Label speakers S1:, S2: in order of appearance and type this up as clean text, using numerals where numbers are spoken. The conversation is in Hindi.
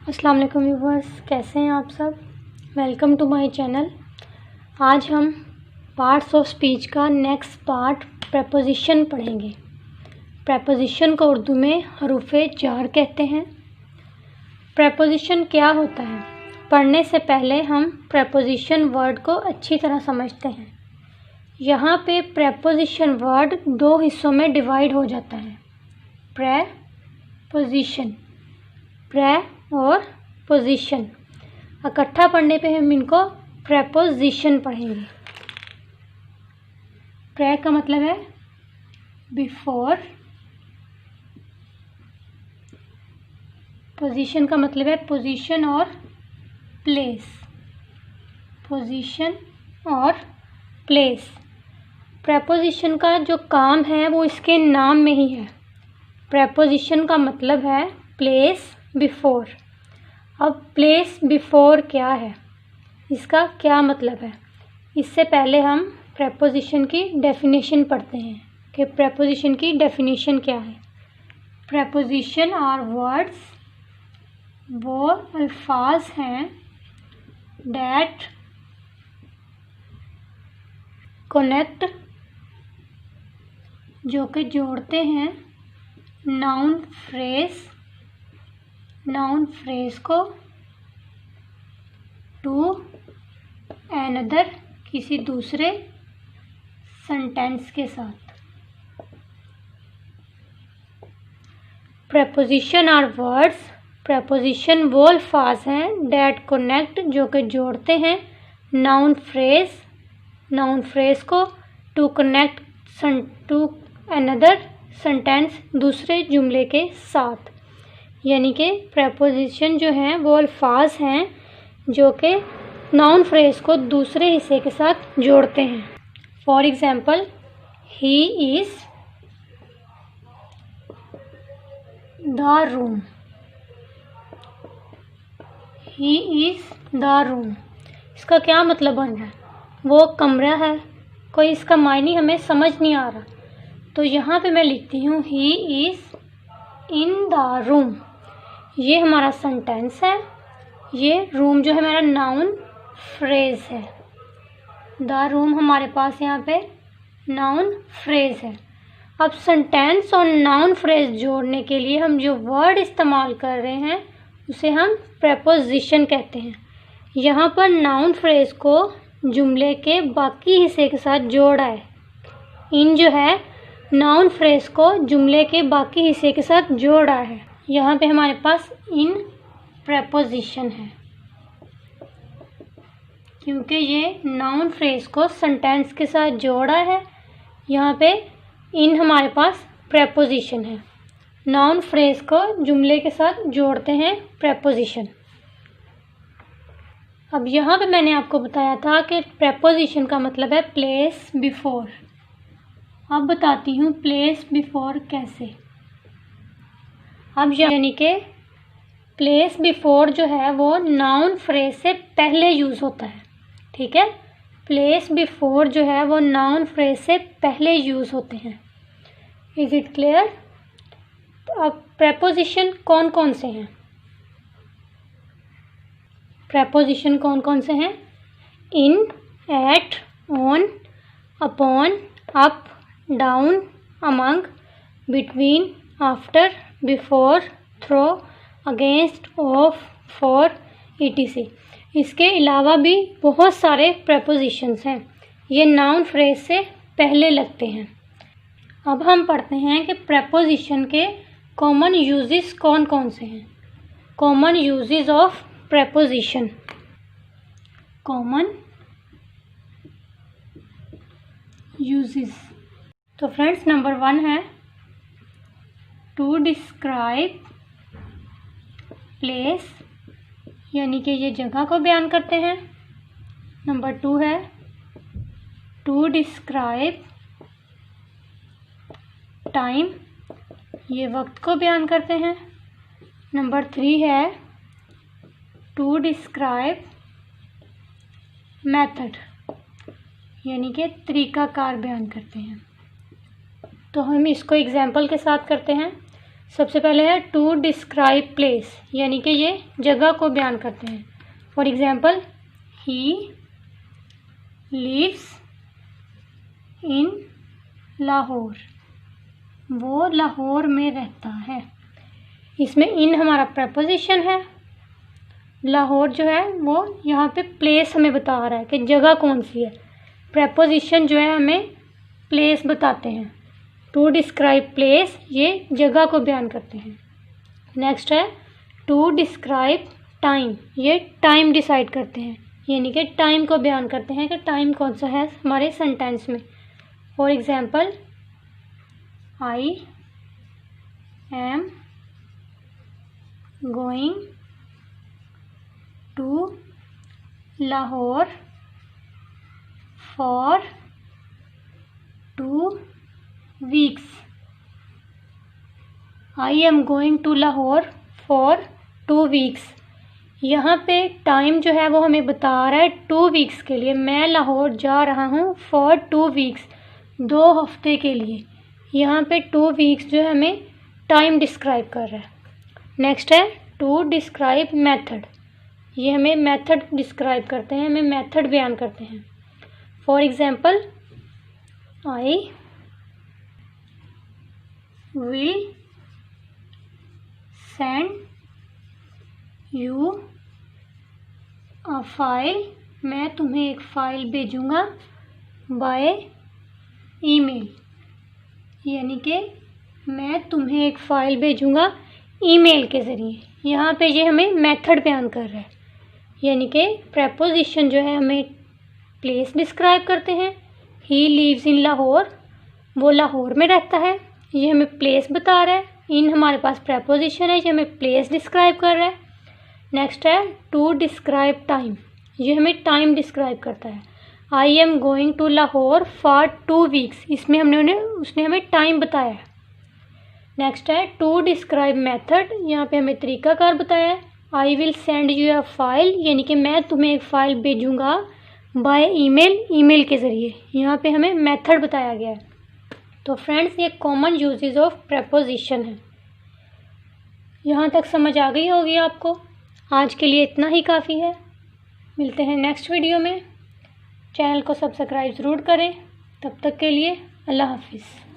S1: अस्सलाम वालेकुम व्यूअर्स, कैसे हैं आप सब। Welcome to my channel. आज हम पार्ट्स ऑफ स्पीच का नेक्स्ट पार्ट प्रेपोजिशन पढ़ेंगे। प्रेपोजिशन को उर्दू में हरूफे जार कहते हैं। प्रेपोजिशन क्या होता है, पढ़ने से पहले हम प्रेपोजिशन वर्ड को अच्छी तरह समझते हैं। यहाँ पे प्रेपोजिशन वर्ड दो हिस्सों में डिवाइड हो जाता है, प्रेपोजिशन, प्रे और पोजीशन। इकट्ठा पढ़ने पे हम इनको प्रेपोजिशन पढ़ेंगे। प्रे का मतलब है बिफोर, पोजीशन का मतलब है पोजीशन और प्लेस, पोजीशन और प्लेस। प्रेपोजिशन का जो काम है वो इसके नाम में ही है। प्रेपोजिशन का मतलब है प्लेस बिफोर। अब प्लेस बिफोर क्या है, इसका क्या मतलब है, इससे पहले हम प्रेपोजिशन की डेफिनेशन पढ़ते हैं कि प्रेपोजिशन की डेफिनेशन क्या है। प्रेपोजिशन आर वर्ड्स, वो अल्फाज हैं डैट कनेक्ट, जो कि जोड़ते हैं नाउन फ्रेज को टू अनदर, किसी दूसरे सेंटेंस के साथ। प्रेपोजिशन आर वर्ड्स, प्रेपोजिशन वो अल्फाज हैं डैट कनेक्ट, जो कि जोड़ते हैं नाउन फ्रेज को to connect to another sentence, दूसरे जुमले के साथ। यानी कि प्रेपोजिशन जो हैं वो अल्फाज हैं जो कि नाउन फ्रेज को दूसरे हिस्से के साथ जोड़ते हैं। For example, he is the room, he is the room, इसका क्या मतलब बन रहा है, वो कमरा है। कोई इसका मायने हमें समझ नहीं आ रहा, तो यहाँ पे मैं लिखती हूँ he is in the room. ये हमारा सेंटेंस है, ये रूम जो है मेरा नाउन फ्रेज है। द रूम हमारे पास यहाँ पे नाउन फ्रेज है। अब सेंटेंस और नाउन फ्रेज जोड़ने के लिए हम जो वर्ड इस्तेमाल कर रहे हैं उसे हम प्रेपोजिशन कहते हैं। यहाँ पर नाउन फ्रेज को जुमले के बाकी हिस्से के साथ जोड़ा है। इन जो है नाउन फ्रेज को जुमले के बाकी हिस्से के साथ जोड़ा है। यहाँ पे हमारे पास इन प्रेपोजिशन है, क्योंकि ये नाउन फ्रेज को सेंटेंस के साथ जोड़ा है। यहाँ पे इन हमारे पास प्रेपोजिशन है। नाउन फ्रेज को जुमले के साथ जोड़ते हैं प्रेपोजिशन। अब यहाँ पे मैंने आपको बताया था कि प्रेपोजिशन का मतलब है प्लेस बिफोर। अब बताती हूँ प्लेस बिफोर कैसे। अब यानी कि प्लेस बिफोर जो है वो नाउन फ्रेज से पहले यूज़ होता है, ठीक है। प्लेस बिफोर जो है वो नाउन फ्रेज से पहले यूज़ होते हैं। Is it clear. अब प्रेपोजिशन कौन कौन से हैं, प्रेपोजिशन कौन कौन से हैं, in, at, on, upon, up, down, among, between, after, before, through, against, of, for, etc। इसके अलावा भी बहुत सारे प्रेपोजिशंस हैं, ये नाउन फ्रेज से पहले लगते हैं। अब हम पढ़ते हैं कि प्रेपोजिशन के कॉमन यूजेस कौन कौन से हैं। Common uses of preposition, common uses. तो फ्रेंड्स, नंबर 1 है टू डिस्क्राइब प्लेस, यानी कि ये जगह को बयान करते हैं। नंबर 2 है टू डिस्क्राइब टाइम, ये वक्त को बयान करते हैं। नंबर 3 है टू डिस्क्राइब मेथड, यानी कि तरीकाकार बयान करते हैं। तो हम इसको एग्जाम्पल के साथ करते हैं। सबसे पहले है टू डिस्क्राइब प्लेस, यानी कि ये जगह को बयान करते हैं। For example, he lives in Lahore, वो लाहौर में रहता है। इसमें इन हमारा प्रपोजिशन है। लाहौर जो है वो यहाँ पे प्लेस हमें बता रहा है कि जगह कौन सी है। प्रपोजिशन जो है हमें प्लेस बताते हैं। टू डिस्क्राइब प्लेस, ये जगह को बयान करते हैं। नेक्स्ट है टू डिस्क्राइब टाइम, ये टाइम डिसाइड करते हैं, यानी कि टाइम को बयान करते हैं कि टाइम कौन सा है हमारे सेंटेंस में। For example, I am going to Lahore for 2 weeks। I am going to Lahore for 2 weeks। यहाँ पे टाइम जो है वो हमें बता रहा है 2 weeks के लिए। मैं लाहौर जा रहा हूँ फॉर 2 weeks, 2 हफ्ते के लिए। यहाँ पे 2 weeks जो है हमें टाइम डिस्क्राइब कर रहा है। नेक्स्ट है टू डिस्क्राइब मेथड, ये हमें मेथड डिस्क्राइब करते हैं, हमें मेथड बयान करते हैं। For example, I will send you a file, मैं तुम्हें एक फ़ाइल भेजूँगा बाय ईमेल, यानी कि मैं तुम्हें एक फ़ाइल भेजूँगा ईमेल के ज़रिए। यहाँ पे ये हमें मेथड बयान कर रहा है, यानी कि प्रपोजिशन जो है हमें प्लेस डिस्क्राइब करते हैं। ही लिव्स इन लाहौर, वो लाहौर में रहता है, ये हमें प्लेस बता रहा है। इन हमारे पास प्रपोजिशन है, ये हमें प्लेस डिस्क्राइब कर रहा है। नेक्स्ट है टू डिस्क्राइब टाइम, ये हमें टाइम डिस्क्राइब करता है। I am going to Lahore for 2 weeks, इसमें उसने हमें टाइम बताया है। नेक्स्ट है टू डिस्क्राइब मेथड, यहाँ पे हमें तरीकाकार बताया है। I will send you a file, यानी कि मैं तुम्हें एक फ़ाइल भेजूँगा बाय ईमेल, ईमेल के ज़रिए। यहाँ पे हमें मेथड बताया गया है। तो फ्रेंड्स, ये कॉमन यूजेस ऑफ प्रपोजिशन है। यहाँ तक समझ आ गई होगी आपको। आज के लिए इतना ही काफ़ी है। मिलते हैं नेक्स्ट वीडियो में। चैनल को सब्सक्राइब ज़रूर करें। तब तक के लिए अल्लाह हाफिज़।